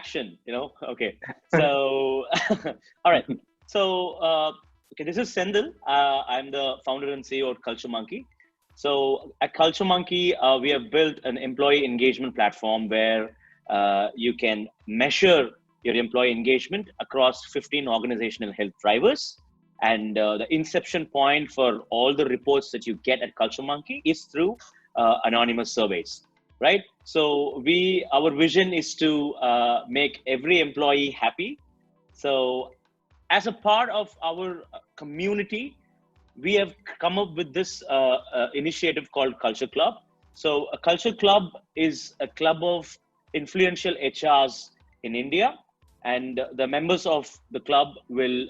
action, Okay. So, all right. So, okay, this is Sendil. I'm the founder and CEO of Culture Monkey. So, at Culture Monkey, we have built an employee engagement platform where you can measure your employee engagement across 15 organizational health drivers. And the inception point for all the reports that you get at Culture Monkey is through anonymous surveys, right? So our vision is to make every employee happy. So as a part of our community, we have come up with this initiative called Culture Club. So a Culture Club is a club of influential HRs in India, and the members of the club will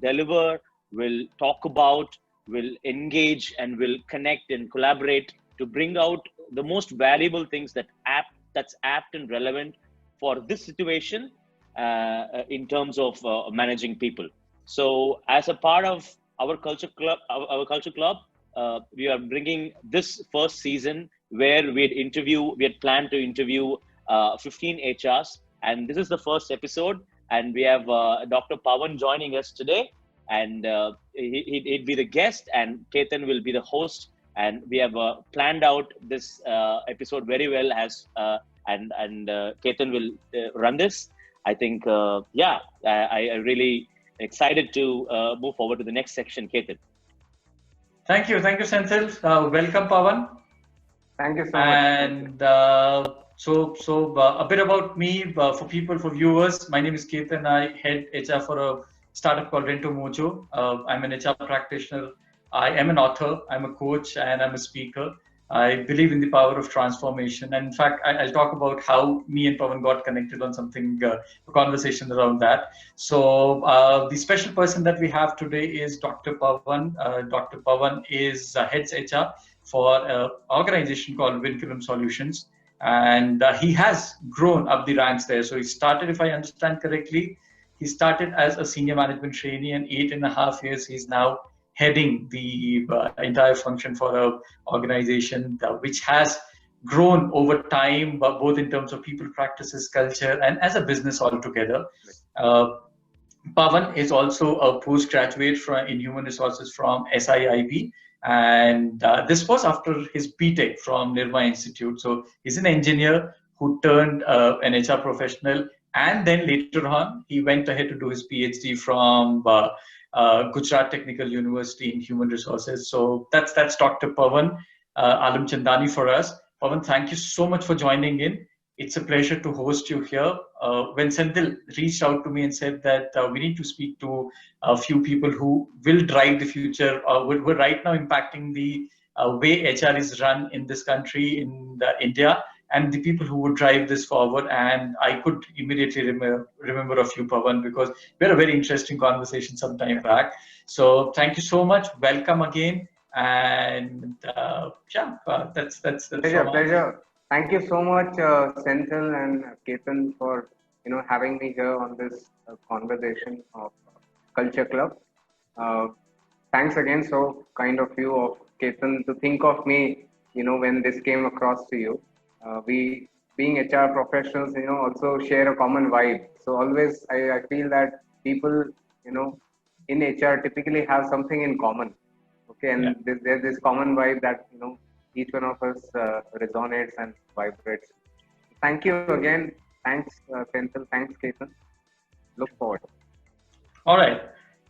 deliver, will talk about, will engage, and will connect and collaborate to bring out the most valuable things that's apt and relevant for this situation in terms of managing people. So as a part of our culture club, we are bringing this first season where we had planned to interview 15 HRs, and this is the first episode. And we have Dr. Pawan joining us today, and he'd be the guest, and Ketan will be the host. And we have planned out this episode very well, and Ketan will run this. I think, I really excited to move forward to the next section, Ketan. Thank you, Senthil. Welcome, Pawan. Thank you so much. And so a bit about me for viewers. My name is Ketan. I head HR for a startup called Rento Mojo. I'm an HR practitioner. I am an author. I'm a coach, and I'm a speaker. I believe in the power of transformation. And in fact, I'll talk about how me and Pawan got connected on something, a conversation around that. So the special person that we have today is Dr. Pawan. Dr. Pawan is heads HR for an organization called Vinculum Solutions. And he has grown up the ranks there. So he started, if I understand correctly, he started as a senior management trainee, and 8.5 years he's now heading the entire function for an organization which has grown over time, both in terms of people, practices, culture, and as a business altogether. Pawan is also a postgraduate in human resources from SIIB, and this was after his BTech from Nirma Institute. So he's an engineer who turned an HR professional, and then later on he went ahead to do his PhD from Gujarat Technical University in Human Resources. So that's Dr. Pawan Alamchandani for us. Pawan, thank you so much for joining in. It's a pleasure to host you here. When Senthil reached out to me and said that we need to speak to a few people who will drive the future, we're right now impacting the way HR is run in this country, in India, and the people who would drive this forward. And I could immediately remember a few, Pawan, because we had a very interesting conversation some time back. So thank you so much. Welcome again. And that's pleasure. Thank you so much, Senthil and Ketan, for having me here on this conversation of Culture Club. Thanks again, so kind of you of Ketan to think of me, when this came across to you. We, being HR professionals, also share a common vibe. So always, I feel that people, in HR typically have something in common. Okay, and there's this common vibe that each one of us resonates and vibrates. Thank you again. Thanks, Senthil. Thanks, Ketan. Look forward. All right.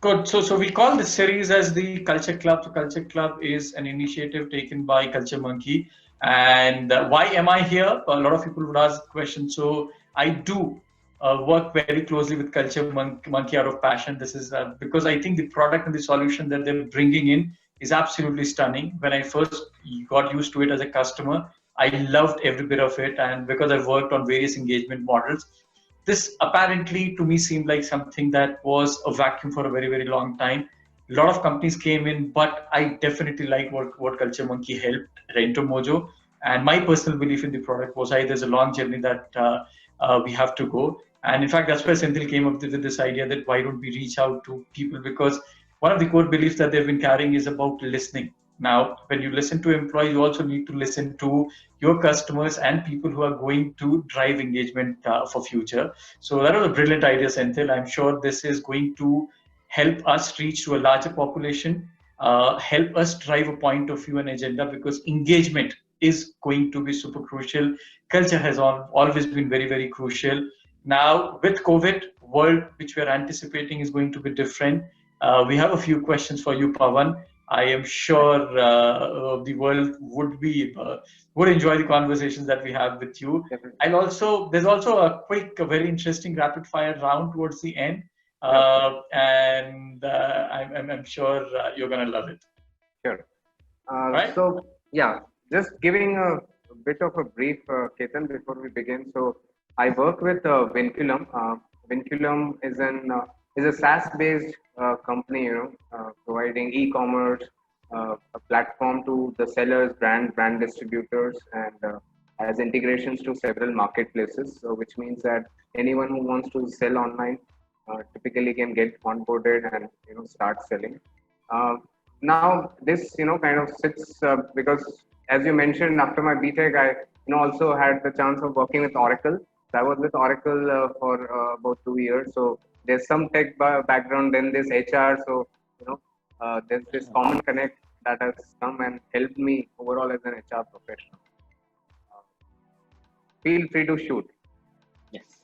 Good. So we call this series as the Culture Club. So Culture Club is an initiative taken by Culture Monkey. And why am I here? A lot of people would ask the question. So I do work very closely with Culture Monkey out of passion. This is because I think the product and the solution that they're bringing in is absolutely stunning. When I first got used to it as a customer, I loved every bit of it. And because I've worked on various engagement models, this apparently to me seemed like something that was a vacuum for a very, very long time. A lot of companies came in, but I definitely like what Culture Monkey helped Rento Mojo. And my personal belief in the product was there's a long journey that we have to go. And in fact, that's where Senthil came up with this idea that why don't we reach out to people, because one of the core beliefs that they've been carrying is about listening. Now, when you listen to employees, you also need to listen to your customers and people who are going to drive engagement for future. So that was a brilliant idea, Senthil. I'm sure this is going to help us reach to a larger population, help us drive a point of view and agenda, because engagement is going to be super crucial. Culture has always been very, very crucial. Now, with COVID, world which we are anticipating is going to be different. We have a few questions for you, Pawan. I am sure the world would enjoy the conversations that we have with you. Definitely. And also, there's also a very interesting rapid fire round towards the end, and I'm sure you're gonna love it. Sure. Right? So yeah, just giving a bit of a brief, Ketan, before we begin. So I work with Vinculum. Vinculum is a SaaS-based company, providing e-commerce, a platform to the sellers, brand distributors, and has integrations to several marketplaces. So which means that anyone who wants to sell online typically can get onboarded and start selling. Now this kind of sits because, as you mentioned, after my BTech I also had the chance of working with Oracle. So I was with Oracle for about 2 years. So there's some tech background, then this HR. So there's this common connect that has come and helped me overall as an HR professional. Feel free to shoot. Yes.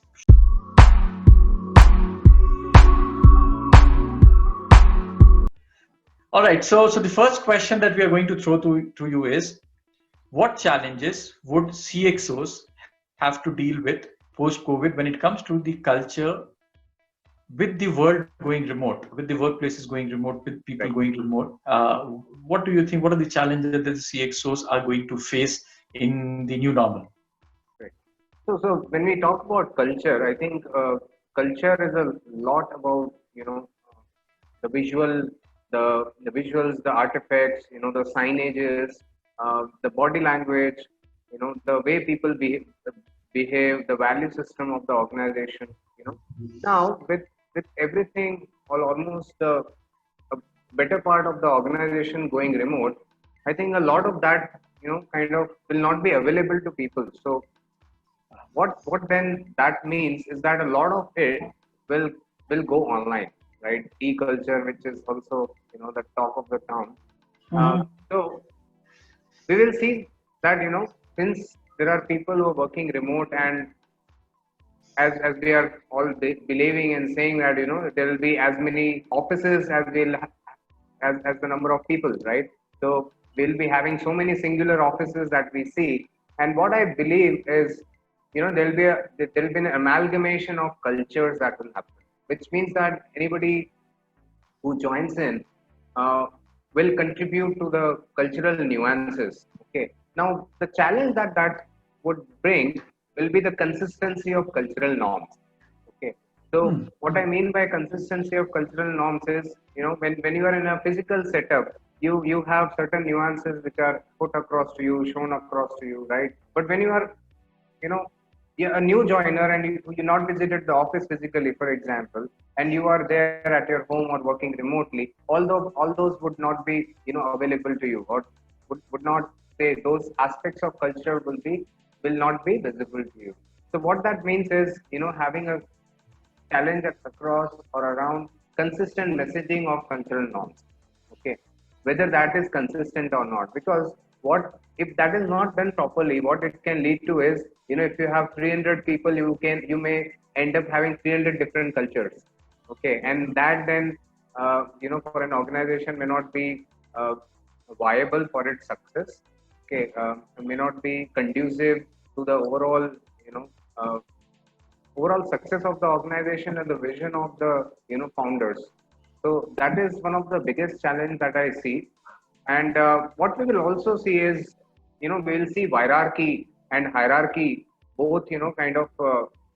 All right. So the first question that we are going to throw to you is, what challenges would CXOs have to deal with post-COVID when it comes to the culture, with the world going remote, with the workplaces going remote, with people going remote? What do you think? What are the challenges that the CXOs are going to face in the new normal? Right. So when we talk about culture, I think culture is a lot about the visuals, the artifacts, the signages, the body language, the way people behave, the value system of the organization. Now with everything, or almost a better part of the organization going remote, I think a lot of that kind of will not be available to people. So what then that means is that a lot of it will go online, right? E-culture, which is also the talk of the town. So we will see that since there are people who are working remote, and as we are all believing and saying that there will be as many offices as as the number of people, right? So we'll be having so many singular offices that we see, and what I believe is there'll be an amalgamation of cultures that will happen, which means that anybody who joins in will contribute to the cultural nuances. Okay. Now the challenge that would bring will be the consistency of cultural norms. Okay. So what I mean by consistency of cultural norms is, when you are in a physical setup, you have certain nuances which are put across to you, shown across to you, right? But when you are, you're a new joiner and you not visited the office physically, for example, and you are there at your home or working remotely, although all those would not be, available to you, or would not say those aspects of culture will not be visible to you. So what that means is, having a challenge across or around consistent messaging of cultural norms. Okay, whether that is consistent or not, because what if that is not done properly, what it can lead to is, if you have 300 people, you may end up having 300 different cultures. Okay, and that then for an organization may not be viable for its success. Okay, may not be conducive to the overall overall success of the organization and the vision of the founders. So that is one of the biggest challenge that I see. And what we will also see is, we will see hierarchy and hierarchy both kind of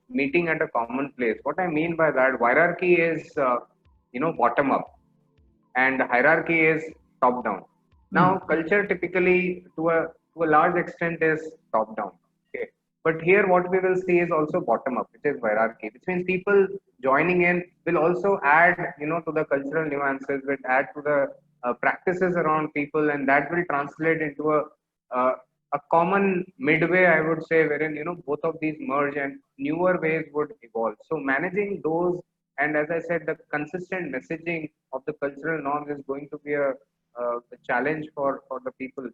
meeting at a common place. What I mean by that, hierarchy is bottom up, and hierarchy is top down. Now culture typically to a large extent is top down. Okay, but here what we will see is also bottom up, which is hierarchy, which means people joining in will also add to the cultural nuances, will add to the practices around people, and that will translate into uh, a common midway, I would say, wherein both of these merge and newer ways would evolve. So managing those, and as I said, the consistent messaging of the cultural norms is going to be a challenge for the people,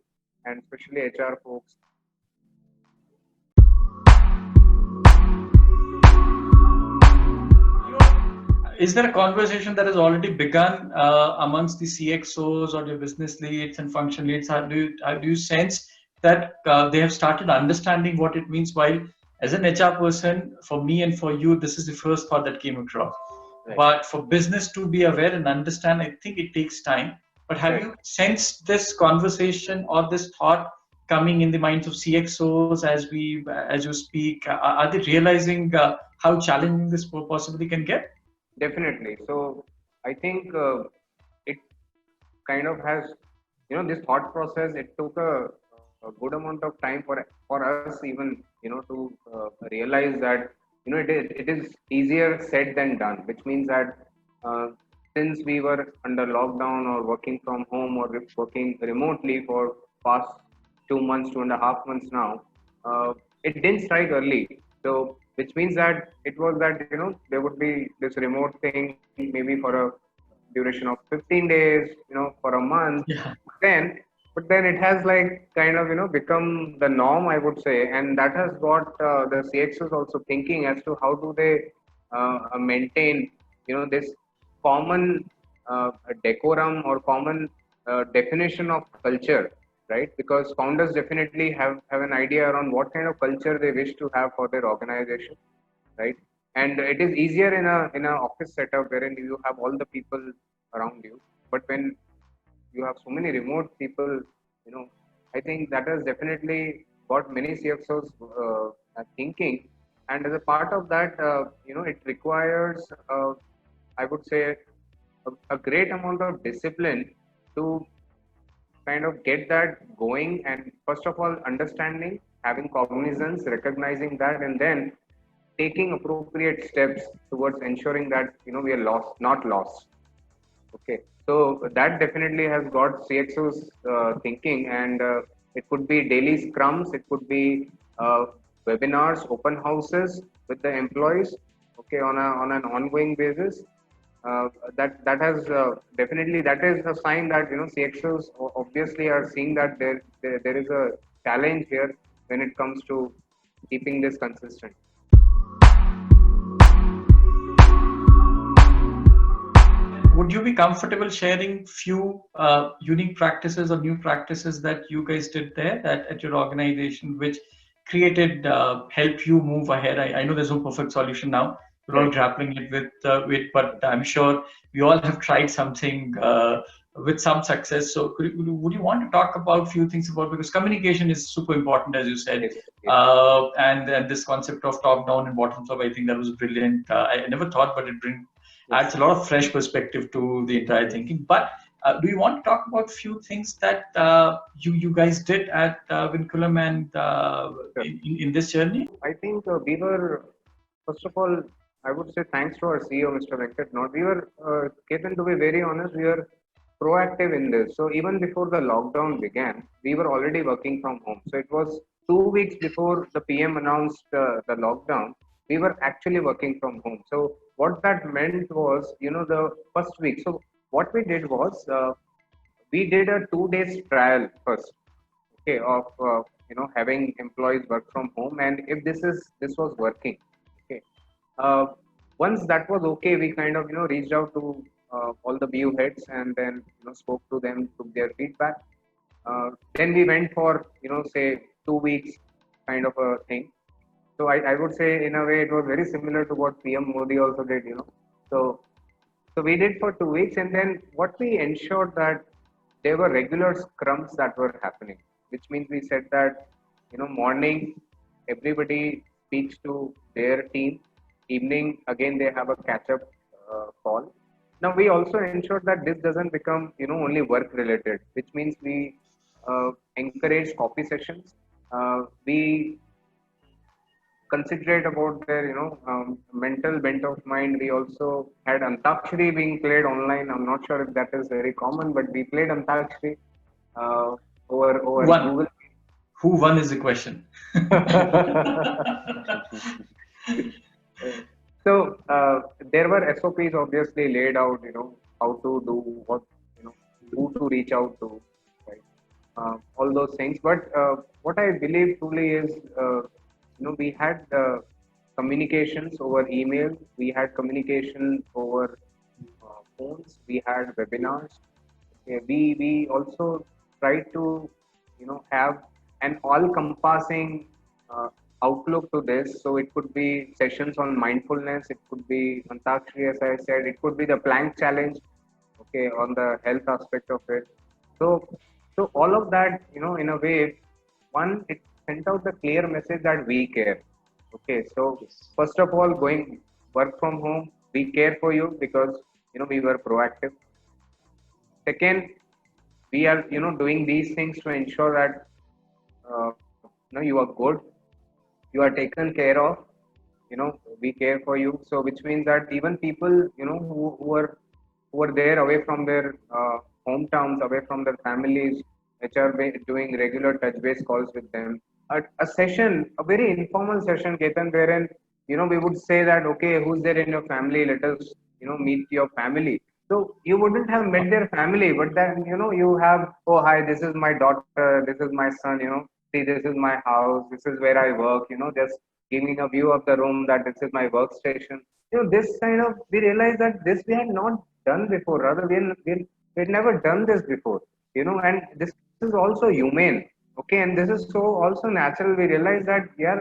and especially HR folks. Is there a conversation that has already begun amongst the CXOs or your business leads and function leads? How do you sense that they have started understanding what it means? While as an HR person, for me and for you, this is the first thought that came across. Right. But for business to be aware and understand, I think it takes time. But have you sensed this conversation or this thought coming in the minds of CXOs as you speak? Are they realizing how challenging this possibly can get? Definitely. So I think it kind of has, this thought process. It took a good amount of time for us even, to realize that it is easier said than done. Which means that uh, since we were under lockdown or working from home or working remotely for past 2 months, 2.5 months now, it didn't strike early. So which means that it was that there would be this remote thing maybe for a duration of 15 days, for a month. Yeah. Then, but then it has like kind of become the norm, I would say, and that has got the CXOs also thinking as to how do they maintain this common decorum or common definition of culture, right? Because founders definitely have an idea around what kind of culture they wish to have for their organization, right? And it is easier in a office setup wherein you have all the people around you. But when you have so many remote people, I think that has definitely got many CXOs are thinking. And as a part of that, it requires, I would say, a great amount of discipline to kind of get that going. And first of all, understanding, having cognizance, recognizing that, and then taking appropriate steps towards ensuring that we are not lost. Okay, so that definitely has got CXOs thinking, and it could be daily scrums, it could be webinars, open houses with the employees. Okay, on an ongoing basis. That has definitely, that is a sign that CXOs obviously are seeing that there is a challenge here when it comes to keeping this consistent. Would you be comfortable sharing few unique practices or new practices that you guys did there at your organization, which created help you move ahead? I know there's no perfect solution now. We're all grappling it with, but I'm sure we all have tried something with some success. So would you want to talk about a few things about, because communication is super important, as you said, and this concept of top down and bottom up, I think that was brilliant. I never thought, but it adds a lot of fresh perspective to the entire thinking. But do you want to talk about a few things that you guys did at Vinculum and in this journey? I think we were, first of all, I would say thanks to our CEO, Mr. Venkat Nod. We were, Ketan, to be very honest, we were proactive in this. So even before the lockdown began, we were already working from home. So it was 2 weeks before the PM announced the lockdown, we were actually working from home. So what that meant was, the first week. So what we did was, we did a 2 days trial first, okay, of having employees work from home, and if this was working, okay. Uh, Once that was okay, we kind of reached out to all the BU heads, and then spoke to them, took their feedback. Then we went for say 2 weeks kind of a thing. So I would say in a way it was very similar to what PM Modi also did. So so we did for 2 weeks, and then what we ensured that there were regular scrums that were happening, which means we said that morning everybody speaks to their team, evening again they have a catch up call. Now we also ensured that this doesn't become only work related, which means we encourage copy sessions. We considerate about their, mental bent of mind. We also had Antakshari being played online. I'm not sure if that is very common, but we played Antakshari uh, over One. Google. Who won is the question. So there were SOPs obviously laid out, how to do what, who to reach out to, right? All those things. But what I believe truly is, we had communications over email, we had communication over phones, we had webinars. Okay, we also tried to, have an all-compassing outlook to this. So it could be sessions on mindfulness, it could be Antakshari, as I said, it could be the plank challenge, okay, on the health aspect of it. So, so all of that, in a way, one, it sent out the clear message that we care. Okay, so Yes. first of all, going work from home, we care for you because we were proactive. Second, we are doing these things to ensure that you are good, you are taken care of, we care for you. So which means that even people who are there away from their hometowns, away from their families, which are doing regular touch base calls with them, a session, a very informal session, Ketan, wherein we would say that, okay, who's there in your family, let us meet your family. So you wouldn't have met their family, but then you have, oh hi, this is my daughter, this is my son, see, this is my house, this is where I work, just giving a view of the room that this is my workstation. This kind of, we realize that this we had not done before, rather we had never done this before, and this is also humane. Okay, and this is so also natural. We realize that, yeah,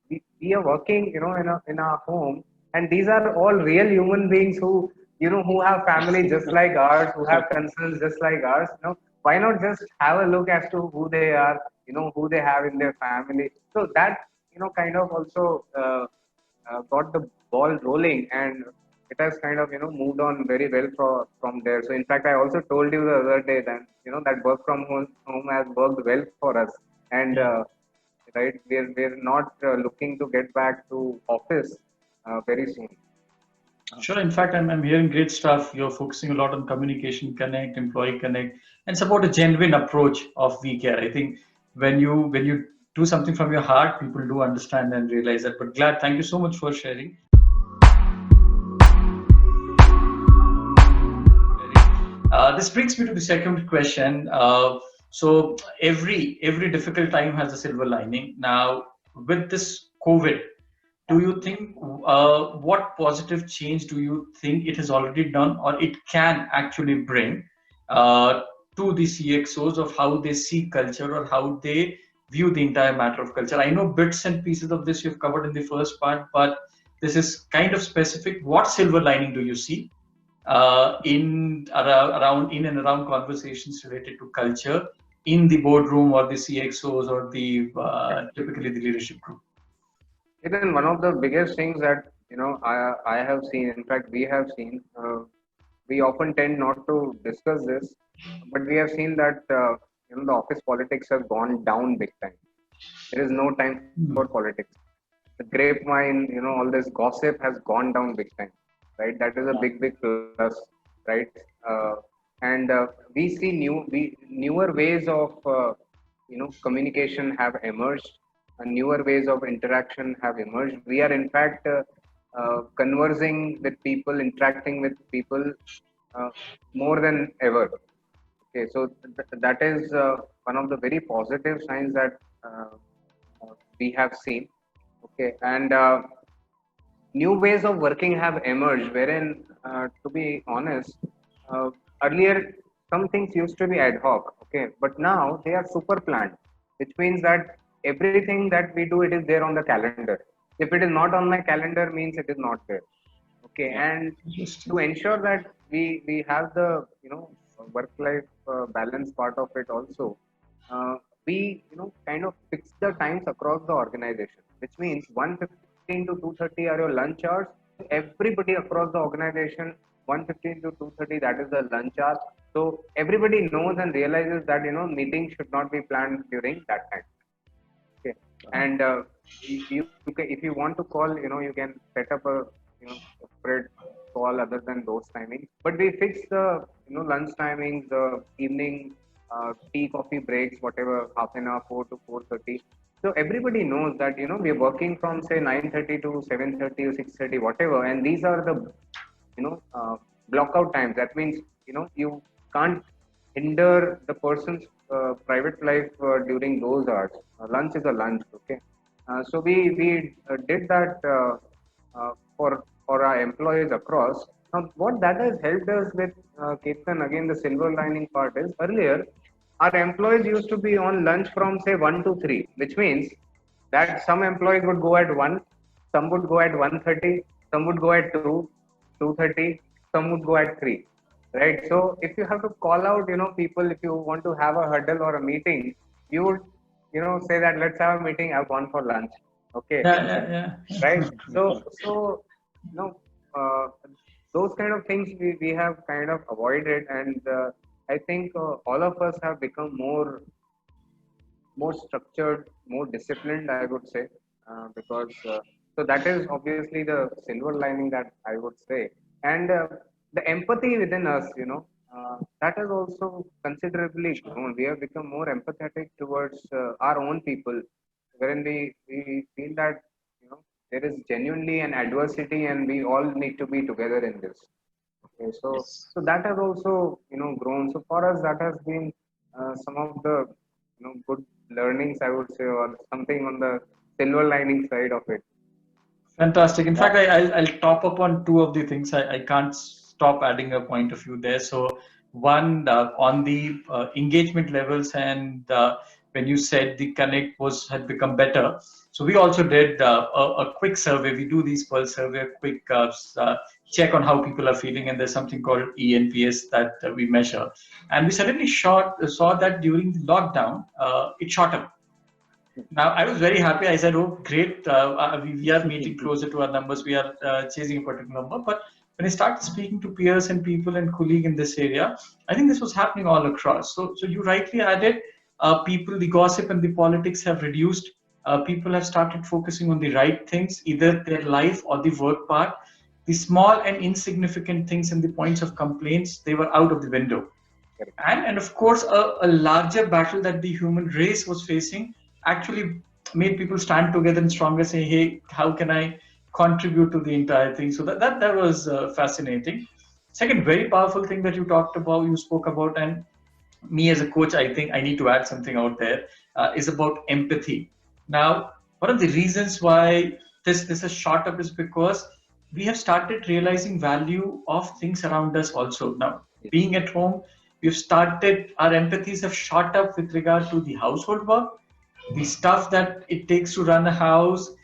we are working, in our home, and these are all real human beings who, who have family just like ours, who have concerns just like ours. Why not just have a look as to who they are, who they have in their family? So that, kind of also got the ball rolling, and it has kind of moved on very well from there. So in fact, I also told you the other day that that work from home has worked well for us, and Yeah. right, we're not looking to get back to office very soon. Sure. In fact, I'm hearing great stuff. You're focusing a lot on communication connect, employee connect, and support a genuine approach of we care. I think when you do something from your heart, people do understand and realize that. But glad, thank you so much for sharing. This brings me to the second question. So every difficult time has a silver lining. Now, with this COVID, do you think what positive change do you think it has already done or it can actually bring uh, to the CXOs of how they see culture or how they view the entire matter of culture? I know bits and pieces of this you've covered in the first part, but this is kind of specific. What silver lining do you see around in and around conversations related to culture in the boardroom or the CXOs or the typically the leadership group? Then one of the biggest things that I have seen, in fact, we have seen. We often tend not to discuss this, but we have seen that the office politics has gone down big time. There is no time for Hmm. politics. The grapevine, all this gossip has gone down big time, right? That is a Yeah. big plus, right? And we see newer ways of communication have emerged, and newer ways of interaction have emerged. We are in fact conversing with people, interacting with people uh, more than ever. Okay, so that is one of the very positive signs that we have seen. Okay, and new ways of working have emerged, wherein, to be honest, uh, earlier some things used to be ad hoc, okay, but now they are super planned, which means that everything that we do, it is there on the calendar. If it is not on my calendar, means it is not there. Okay, Yeah. and to Interesting. ensure that we have the work life balance part of it also, uh, we kind of fix the times across the organization, which means 1:15 to 2:30 are your lunch hours. Everybody across the organization, 1:15 to 2:30, that is the lunch hour. So everybody knows and realizes that meetings should not be planned during that time. Okay. And you can, if you want to call, you can set up a separate call other than those timings. But we fix the lunch timings, the evening tea coffee breaks, whatever, half an hour, 4 to 4:30. So everybody knows that we're working from say 9:30 to 7:30 or 6:30, whatever, and these are the block out times. That means you can't hinder the person's private life during those hours. Lunch is a lunch, okay. So we did that for our employees across. Now, what that has helped us with, Ketan, again, the silver lining part is earlier our employees used to be on lunch from say 1 to 3, which means that some employees would go at 1, some would go at 1:30, some would go at 2, 2:30, some would go at 3. Right. So if you have to call out, people, if you want to have a huddle or a meeting, you would, say that let's have a meeting. I've gone for lunch. Okay. Yeah. Right. So you know, uh, those kind of things we have kind of avoided, and I think all of us have become more structured, more disciplined, I would say, because so that is obviously the silver lining that I would say, and the empathy within us, that has also considerably grown. We have become more empathetic towards our own people, wherein we feel that there is genuinely an adversity, and we all need to be together in this. Okay, so Yes. so that has also grown. So for us, that has been some of the good learnings, I would say, or something on the silver lining side of it. Fantastic. In Yeah. fact, I'll top up on two of the things. I can't stop adding a point of view there. So, one, on the engagement levels, and when you said the connect had become better. So we also did a quick survey. We do these Pulse survey, quick check on how people are feeling, and there's something called ENPS that we measure. And we suddenly saw that during the lockdown, it shot up. Now, I was very happy. I said, "Oh, great! We are meeting closer to our numbers. We are chasing a particular number." But when I started speaking to peers and people and colleagues in this area, I think this was happening all across. So you rightly added, people, the gossip and the politics have reduced. People have started focusing on the right things, either their life or the work part. The small and insignificant things and the points of complaints, they were out of the window. Correct. And of course, a larger battle that the human race was facing actually made people stand together and stronger, say, hey, how can I contribute to the entire thing? So that was fascinating. Second, very powerful thing that you spoke about, and me as a coach, I think I need to add something out there, is about empathy. Now, one of the reasons why this has shot up is because we have started realizing value of things around us also. Now, being at home, we've started, our empathies have shot up with regard to the household work, the stuff that it takes to run a house,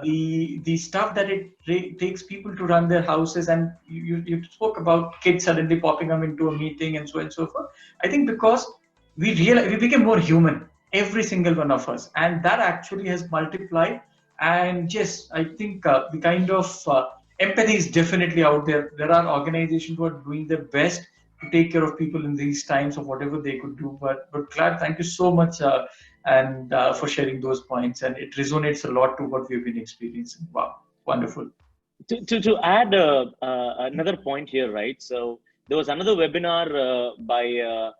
the stuff that it takes people to run their houses, and you spoke about kids suddenly popping up into a meeting and so on and so forth. I think because we became more human, every single one of us, and that actually has multiplied. And yes, I think the kind of empathy is definitely out there. There are organizations who are doing their best to take care of people in these times of whatever they could do. But Claire, thank you so much. And for sharing those points, and it resonates a lot to what we've been experiencing. Wow, wonderful. To add another point here, right? So there was another webinar by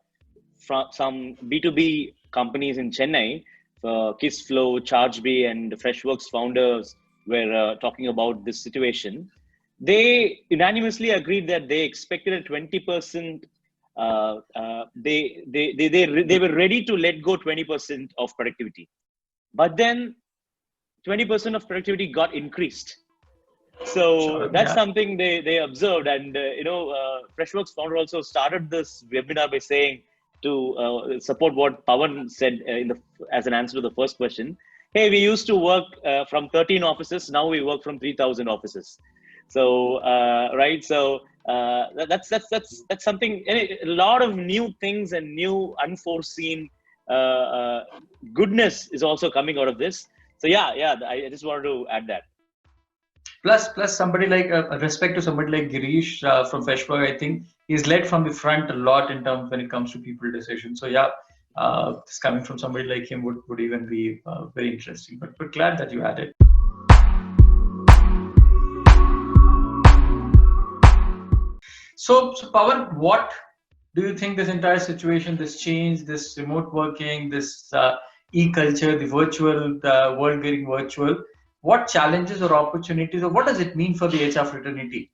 from some B2B companies in Chennai. Kissflow, ChargeBee, and Freshworks founders were talking about this situation. They unanimously agreed that they expected a 20%. They were ready to let go 20% of productivity, but then 20% of productivity got increased. So that's something they observed, and Freshworks founder also started this webinar by saying, to support what Pawan said as an answer to the first question. Hey, we used to work from 13 offices. Now we work from 3,000 offices. So right. So that's something. A lot of new things and new unforeseen goodness is also coming out of this. So yeah. I just wanted to add that. Plus somebody like respect to somebody like Girish from Freshworks. I think he's led from the front a lot in terms when it comes to people decisions. So yeah, This coming from somebody like him would even be very interesting. But glad that you added. So Pawan, what do you think this entire situation, this change, this remote working, this e-culture, the virtual world getting virtual, what challenges or opportunities, or what does it mean for the HR fraternity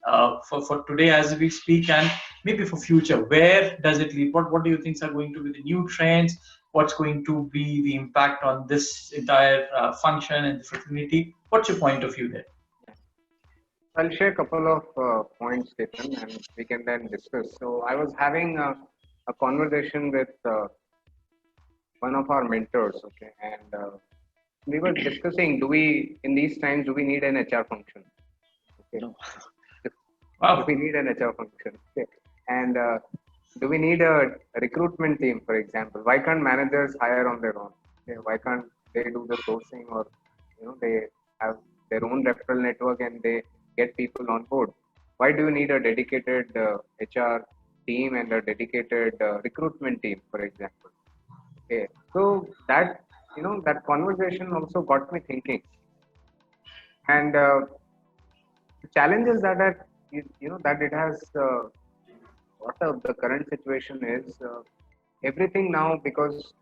for today as we speak, and maybe for future? Where does it lead? What do you think are going to be the new trends? What's going to be the impact on this entire function and the fraternity? What's your point of view there? I'll share a couple of points, Stephen, and we can then discuss. So I was having a conversation with one of our mentors, okay, and we were discussing: in these times, do we need an HR function? Okay, No. do we need an HR function? Okay, and do we need a recruitment team, for example? Why can't managers hire on their own? Okay, why can't they do the sourcing, or they have their own referral network and they get people on board? Why do you need a dedicated HR team and a dedicated recruitment team, for example? Okay, so that conversation also got me thinking, and the challenges that that it has what the current situation is everything now, because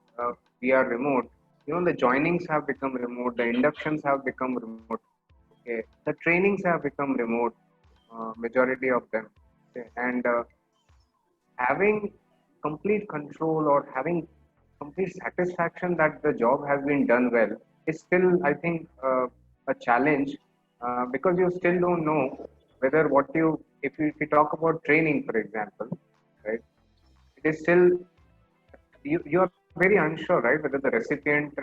we are remote. The joinings have become remote, the inductions have become remote. Okay, the trainings have become remote, majority of them. Okay, and having complete control or having complete satisfaction that the job has been done well is still, I think, a challenge, because you still don't know whether if you talk about training, for example, right? It is still, you are very unsure, right, whether the recipient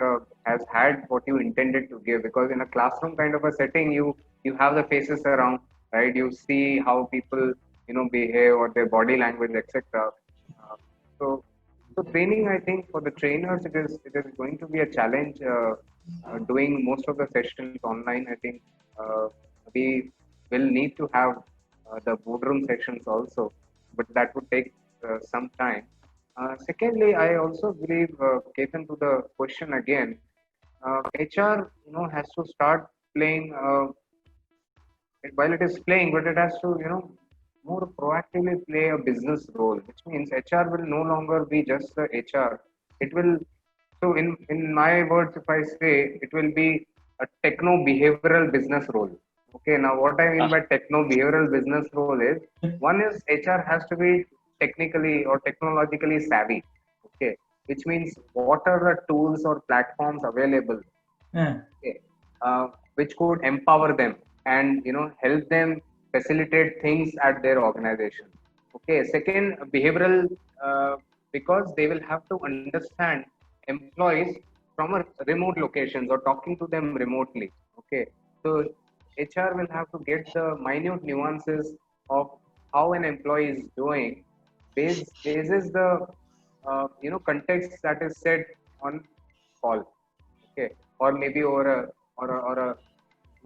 has had what you intended to give, because in a classroom kind of a setting, you have the faces around, right? You see how people behave, or their body language, etc. uh, so so training, I think, for the trainers, it is going to be a challenge, doing most of the sessions online. I think uh, we will need to have the boardroom sessions also, but that would take some time. Secondly, I also believe, Ketan, to the question again, HR, has to start playing, while it is playing, but it has to, more proactively play a business role, which means HR will no longer be just the HR. It will, so in my words, if I say, it will be a techno behavioral business role. Okay, now what I mean Ah, by techno behavioral business role is, one is HR has to be technically or technologically savvy. Okay, which means what are the tools or platforms available, Yeah. okay, which could empower them and help them facilitate things at their organization. Okay, second, behavioral, uh, because they will have to understand employees from a remote locations, or talking to them remotely. Okay, so HR will have to get the minute nuances of how an employee is doing, basis the context that is set on call. Okay, or maybe or a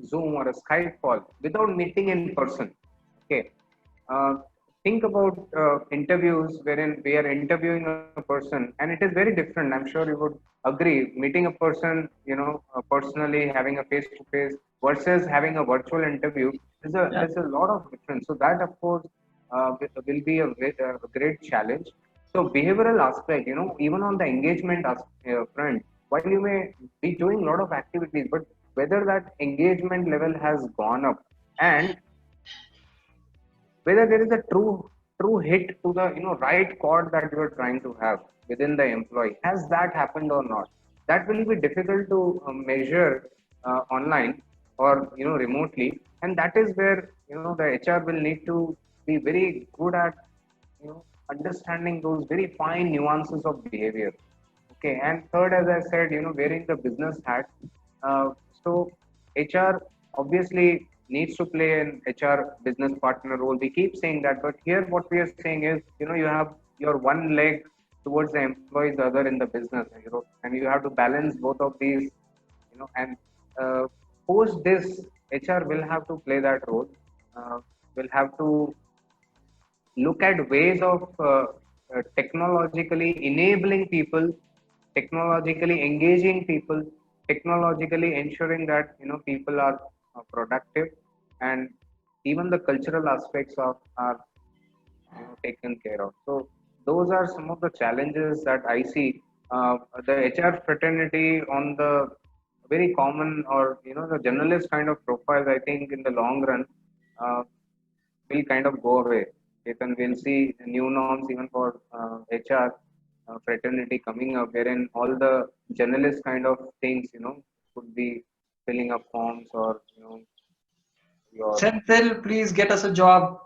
Zoom or a Skype call without meeting in person. Okay, uh, think about interviews wherein we are interviewing a person, and it is very different. I'm sure you would agree. Meeting a person, personally, having a face to face versus having a virtual interview, Yeah. there's a lot of difference. So that, of course, will be a great challenge. So behavioral aspect, even on the engagement front, while you may be doing a lot of activities, but whether that engagement level has gone up, and whether there is a true hit to the right chord that you are trying to have within the employee, has that happened or not? That will be difficult to measure online, or remotely, and that is where the HR will need to be very good at understanding those very fine nuances of behavior. Okay, and third, as I said, wearing the business hat. Uh, so HR obviously needs to play an HR business partner role. We keep saying that, but here what we are saying is, you have your one leg towards the employees, the other in the business, and you have to balance both of these, and post this, HR will have to play that role. Will have to look at ways of technologically enabling people technologically engaging people, technologically ensuring that people are productive, and even the cultural aspects of are taken care of. So those are some of the challenges that I see. The HR fraternity on the very common, or the generalist kind of profiles, I think in the long run uh, will kind of go away. Ketan, will see new norms even for HR fraternity coming up, wherein all the generalist kind of things could be filling up forms, or your Senthil, please get us a job.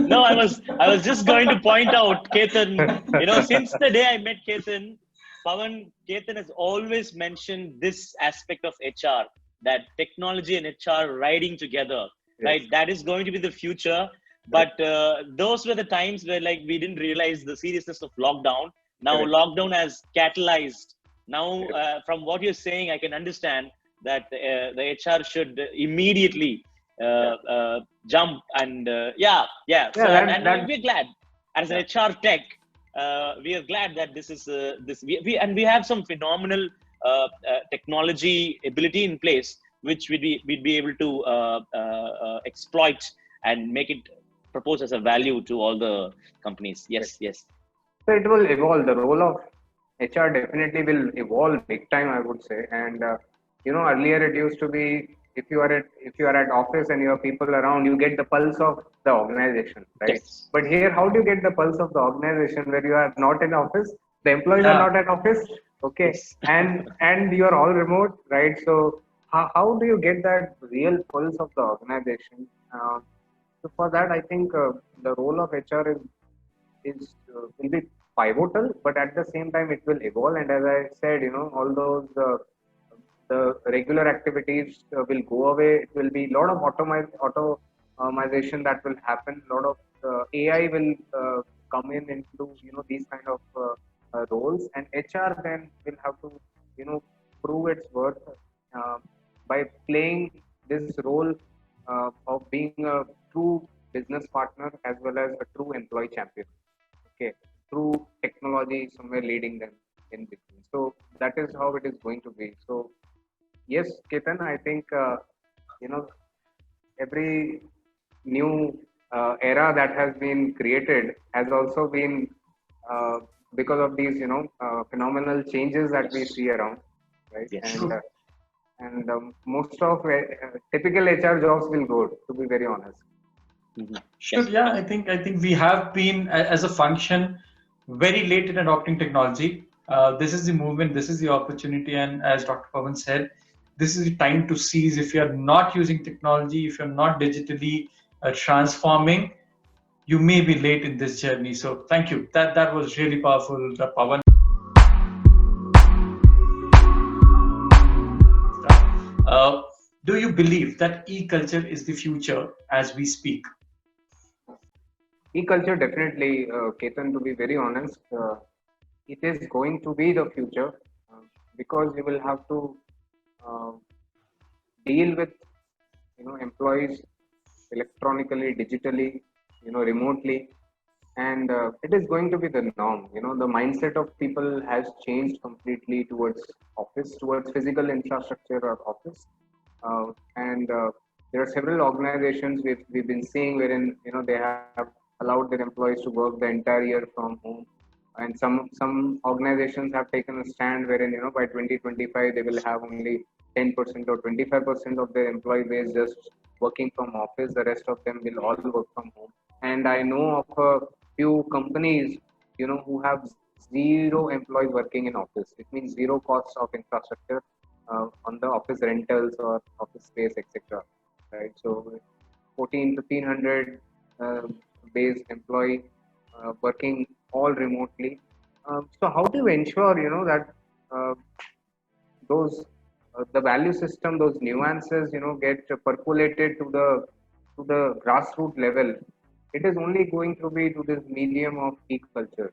No, I was just going to point out, Ketan, since the day I met Ketan, Pawan, Ketan has always mentioned this aspect of HR, that technology and HR riding together, yes, right? That is going to be the future. But those were the times where like we didn't realize the seriousness of lockdown. Now correct, lockdown has catalyzed. Now, correct. from what you're saying, I can understand that the HR should immediately Yeah, jump and yeah. So yeah, and that we're glad as an yeah, HR tech, we are glad that this is this we have some phenomenal technology ability in place, which we'd be able to exploit and make it propose as a value to all the companies. correct. Yes, yes, So it will evolve. The role of HR definitely will evolve big time, I would say. And earlier it used to be, if you are at office and you have people around, you get the pulse of the organization, right? yes, But here, how do you get the pulse of the organization where you are not in office? The employees are Yeah. not at office, okay, yes. and you are all remote, right? So how do you get that real pulse of the organization? So for that, I think the role of HR will be pivotal, but at the same time, it will evolve. And as I said, all those the regular activities will go away. It will be a lot of automation that will happen. A lot of AI will come into these kind of roles, and HR then will have to prove its worth uh, by playing this role of being a true business partner as well as a true employee champion. Okay, through technology somewhere leading them in between. So that is how it is going to be. So yes, Ketan, I think you know every new era that has been created has also been uh, because of these phenomenal changes that we Yes, see around, right? yes. And most of typical HR jobs will go, to be very honest. Hmm. Sure. Yes, Yeah, I think we have been as a function very late in adopting technology. This is the movement, this is the opportunity, and as Dr. Pawan said, this is the time to seize. If you're not using technology, if you're not digitally transforming, you may be late in this journey. So thank you. That was really powerful, Pawan. Uh, do you believe that e-culture is the future as we speak? E-culture definitely, Ketan, to be very honest, it is going to be the future because you will have to uh, deal with employees electronically, digitally, remotely, and it is going to be the norm. The mindset of people has changed completely towards office, towards physical infrastructure of office, and there are several organizations we've been seeing wherein they have allowed their employees to work the entire year from home, and some organizations have taken a stand wherein by 2025 they will have only 10% or 25% of their employee base just working from office. The rest of them will all work from home. And I know of a few companies who have zero employees working in office. It means zero cost of infrastructure on the office rentals or office space, etc. Right? So 14, 1500 base employee working all remotely. So how do you ensure that uh, those the value system, those nuances, get percolated to the grassroots level? It is only going to be to this medium of e-culture,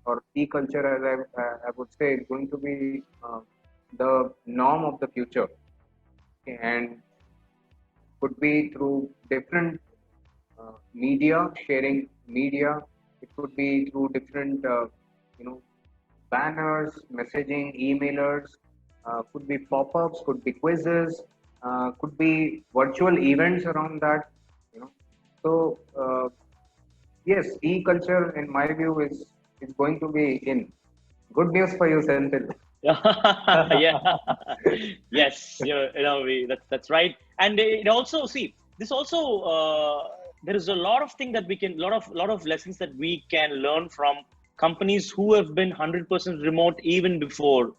or e-culture, as I would say, is going to be the norm of the future. Okay, and could be through different media, sharing media. It could be through different, you know, banners, messaging, emailers, could be pop-ups, could be quizzes, could be virtual events around that. You know, so yes, e-culture, in my view, is going to be in. Good news for you, Senthil. Yeah. Yes, that's right. And it also, see, this also, there is a lot of thing that we can, lot of lessons that we can learn from companies who have been 100% remote even before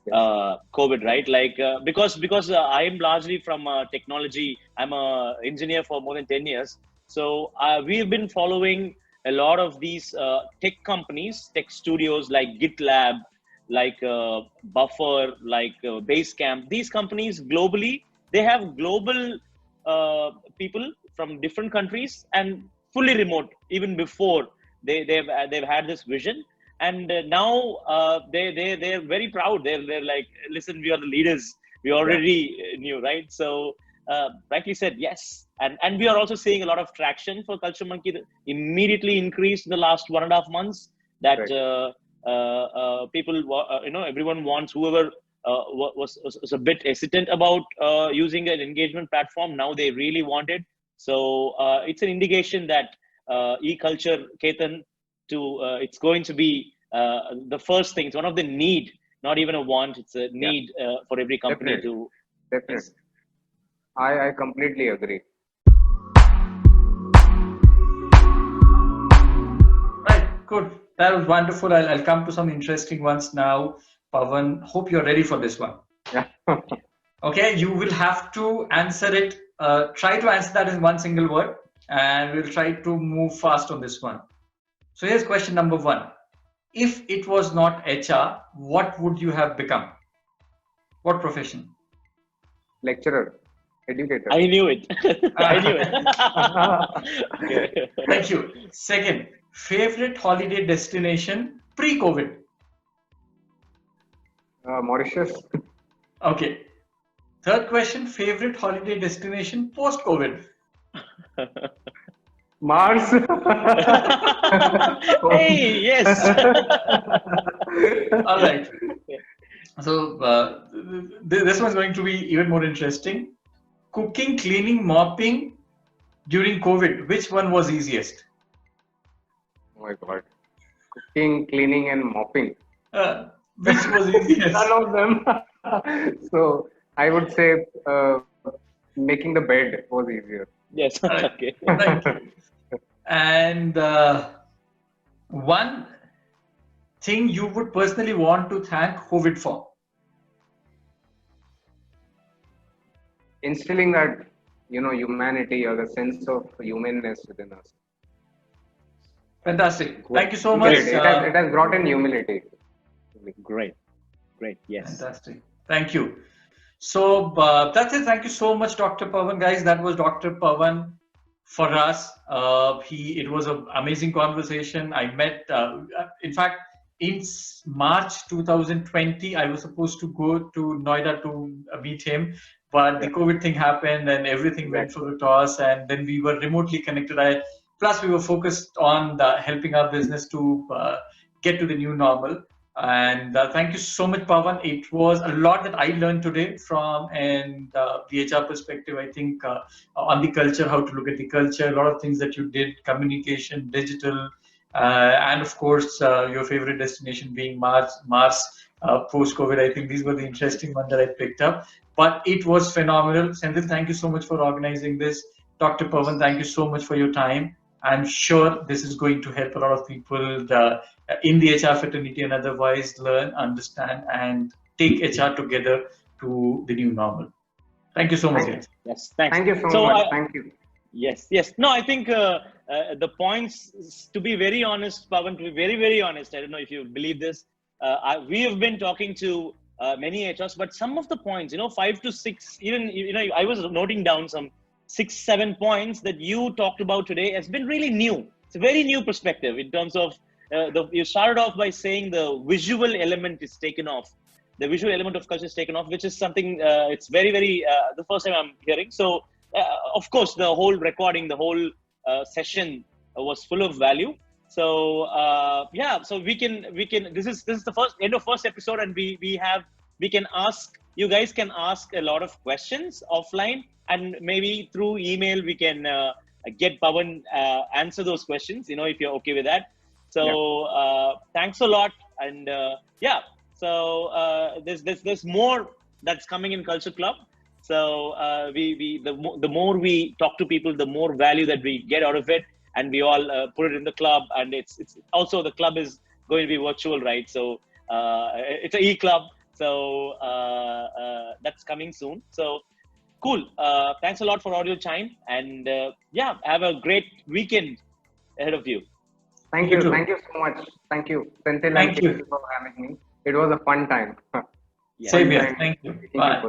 COVID, right? Like because I am largely from technology. I'm a engineer for more than 10 years, so we have been following a lot of these tech companies, tech studios like GitLab, like Buffer, like Basecamp. These companies globally, they have global people from different countries and fully remote even before they've had this vision. And now they're very proud. They're like, listen, we are the leaders. We already knew, right? So rightly said, yes. And we are also seeing a lot of traction for Culture Monkey that immediately increased in the last 1.5 months. That Right. people, everyone wants, whoever was a bit hesitant about using an engagement platform, now they really want it. So it's an indication that e-culture, Ketan, it's going to be the first thing. It's one of the need, not even a want. It's a Yeah, need for every company definitely, to. definitely. Yes. I completely agree. Right, good. That was wonderful. I'll come to some interesting ones now. Pavan, hope you're ready for this one. Yeah. Okay, you will have to answer it. Try to answer that in one single word, and we'll try to move fast on this one. So here's question number one. If it was not HR, what would you have become? What profession? Lecturer, educator. I knew it. I knew it. Okay. Thank you. Second, favorite holiday destination pre-COVID? Mauritius. Okay. Third question, favorite holiday destination post-COVID? Mars. Hey, yes. All right. So this one's going to be even more interesting. Cooking, cleaning, mopping during COVID, which one was easiest? Oh my God. Cooking, cleaning, and mopping. Which was easiest? None of them. So I would say making the bed was easier. Yes. All right. Okay. Thank you. And one thing you would personally want to thank COVID for? Instilling that, humanity or the sense of humanness within us. Fantastic. Great. Thank you so much. Great. It has brought in humility. Great. Great. Yes. Fantastic. Thank you. So that's it. Thank you so much, Dr. Pavan. Guys, that was Dr. Pavan for us. It was an amazing conversation. I met, in fact, in March 2020, I was supposed to go to Noida to meet him, but the COVID thing happened and everything went for the toss, and then we were remotely connected. Plus, we were focused on helping our business to get to the new normal. And thank you so much, Pavan. It was a lot that I learned today from the HR perspective. I think on the culture, how to look at the culture, a lot of things that you did, communication, digital, and of course, your favorite destination being Mars post-COVID. I think these were the interesting ones that I picked up. But it was phenomenal. Senthil, thank you so much for organizing this. Dr. Pavan, thank you so much for your time. I'm sure this is going to help a lot of people in the HR fraternity and otherwise learn, understand, and take HR together to the new normal. Thank you so much, guys. Yes. Thanks. Thank you so much. Thank you. Yes. No, I think the points, to be very honest, Pavan, to be very, very honest, I don't know if you believe this. We have been talking to many HRs, but some of the points, 5 to 6, even, I was noting down some 6, 7 points that you talked about today has been really new. It's a very new perspective in terms of you started off by saying the visual element is taken off. The visual element of culture is taken off, which is something it's very, very, the first time I'm hearing. So, of course, the whole recording, the whole session was full of value. So yeah, so we can this is the first episode, and we can ask, you guys can ask a lot of questions offline, and maybe through email we can get Pawan answer those questions, if you're okay with that. So thanks a lot. And yeah, so there's more that's coming in Culture Club. So the more we talk to people, the more value that we get out of it, and we all put it in the club. And it's also, the club is going to be virtual, right? So it's an e-club. So that's coming soon. So cool. Thanks a lot for Audio Chime, and yeah, have a great weekend ahead of you. Thank you. Thank you so much. Thank you, Senthil and Ketan, for having me. It was a fun time. Same here. Thank you. Bye.